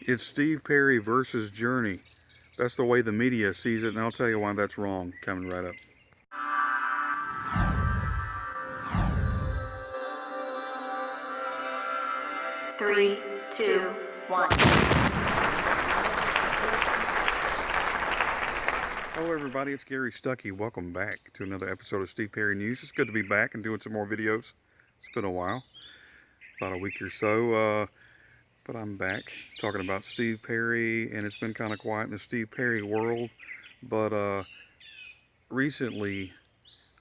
It's Steve Perry versus Journey. That's the way the media sees it, and I'll tell you why that's wrong coming right up. Three, two, one. Hello everybody, it's Gary Stuckey. Welcome back to another episode of Steve Perry News. It's good to be back and doing some more videos. It's been a while, about a week or so, but I'm back talking about Steve Perry, and it's been kind of quiet in the Steve Perry world. But recently,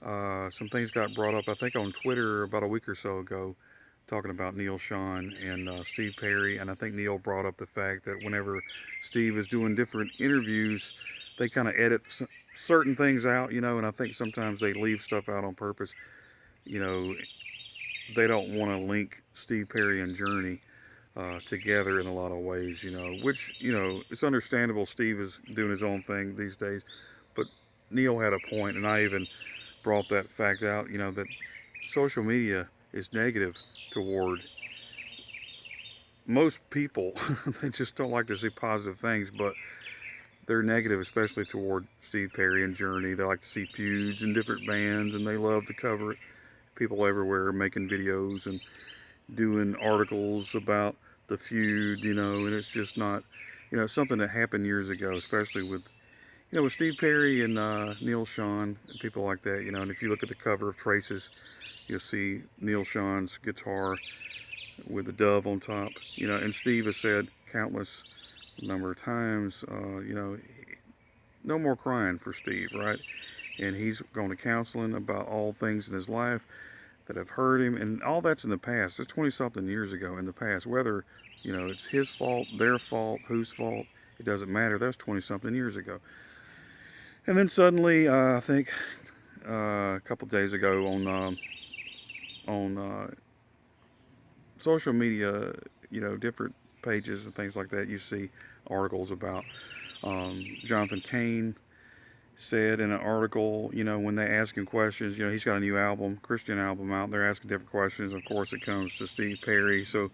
some things got brought up, I think on Twitter about a week or so ago, talking about Neil Sean and Steve Perry. And I think Neil brought up the fact that whenever Steve is doing different interviews, they kind of edit certain things out, and I think sometimes they leave stuff out on purpose. You know, they don't want to link Steve Perry and Journey together in a lot of ways, which, it's understandable. Steve is doing his own thing these days, but Neil had a point, and I even brought that fact out, that social media is negative toward most people. They just don't like to see positive things, but they're negative, especially toward Steve Perry and Journey. They like to see feuds in different bands, and they love to cover it. People everywhere making videos and doing articles about the feud, and it's just not, something that happened years ago, especially with Steve Perry and Neil Sean and people like that, and if you look at the cover of Traces, you'll see Neil Sean's guitar with the dove on top, and Steve has said countless number of times, no more crying for Steve, right? And he's going to counseling about all things in his life that have hurt him, and all that's in the past. It's 20 something years ago in the past. Whether, it's his fault, their fault, whose fault, it doesn't matter. That's 20 something years ago. And then suddenly, I think a couple days ago on social media, different pages and things like that, you see articles about Jonathan Cain said in an article, when they ask him questions, he's got a new album, Christian album out. They're asking different questions. Of course, it comes to Steve Perry, so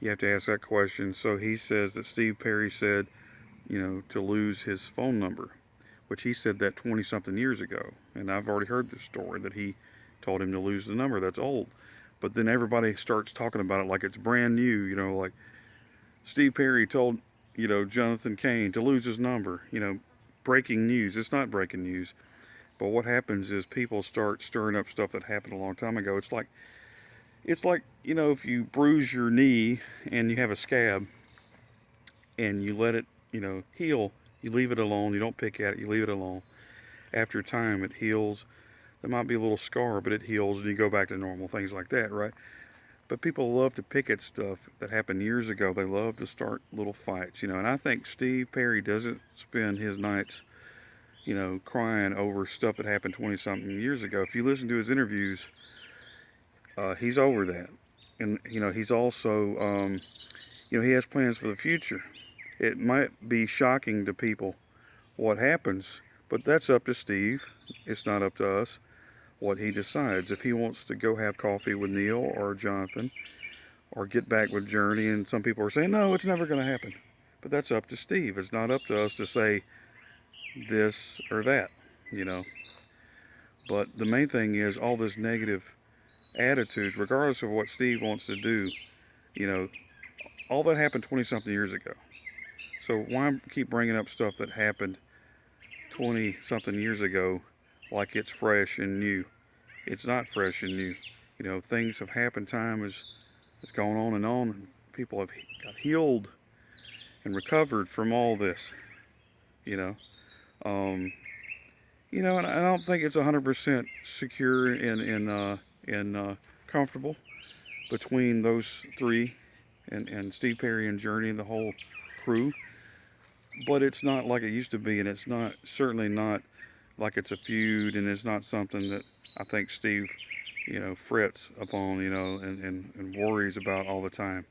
you have to ask that question. So he says that Steve Perry said, to lose his phone number, which he said that 20 something years ago. And I've already heard this story that he told him to lose the number. That's old. But then everybody starts talking about it like it's brand new, like Steve Perry told, Jonathan Cain to lose his number, breaking news. It's not breaking news. But what happens is people start stirring up stuff that happened a long time ago. It's like if you bruise your knee and you have a scab and you let it, heal, you leave it alone, you don't pick at it, you leave it alone. After time it heals. There might be a little scar, but it heals and you go back to normal, things like that, right? But people love to pick at stuff that happened years ago. They love to start little fights, and I think Steve Perry doesn't spend his nights, crying over stuff that happened 20 something years ago. If you listen to his interviews, he's over that. And, he's also, he has plans for the future. It might be shocking to people what happens, but that's up to Steve. It's not up to us what he decides. If he wants to go have coffee with Neil or Jonathan or get back with Journey, and some people are saying, no, it's never going to happen. But that's up to Steve. It's not up to us to say this or that, But the main thing is all this negative attitudes, regardless of what Steve wants to do, you know, all that happened 20 something years ago. So why keep bringing up stuff that happened 20 something years ago like it's fresh and new? It's not fresh and new. Things have happened, time has gone on, and people have got healed and recovered from all this, you know. Um, and I don't think it's 100% secure and comfortable between those three and Steve Perry and Journey and the whole crew. But it's not like it used to be, and it's not certainly not like it's a feud, and it's not something that I think Steve, frets upon, and worries about all the time.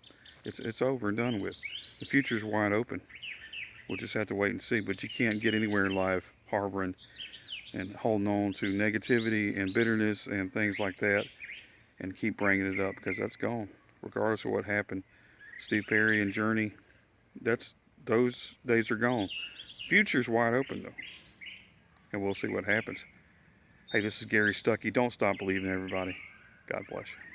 It's over and done with. The future's wide open. We'll just have to wait and see. But you can't get anywhere in life harboring and holding on to negativity and bitterness and things like that, and keep bringing it up, because that's gone. Regardless of what happened, Steve Perry and Journey, That's those days are gone. Future's wide open though, and we'll see what happens. Hey, this is Gary Stuckey. Don't stop believing, everybody. God bless you.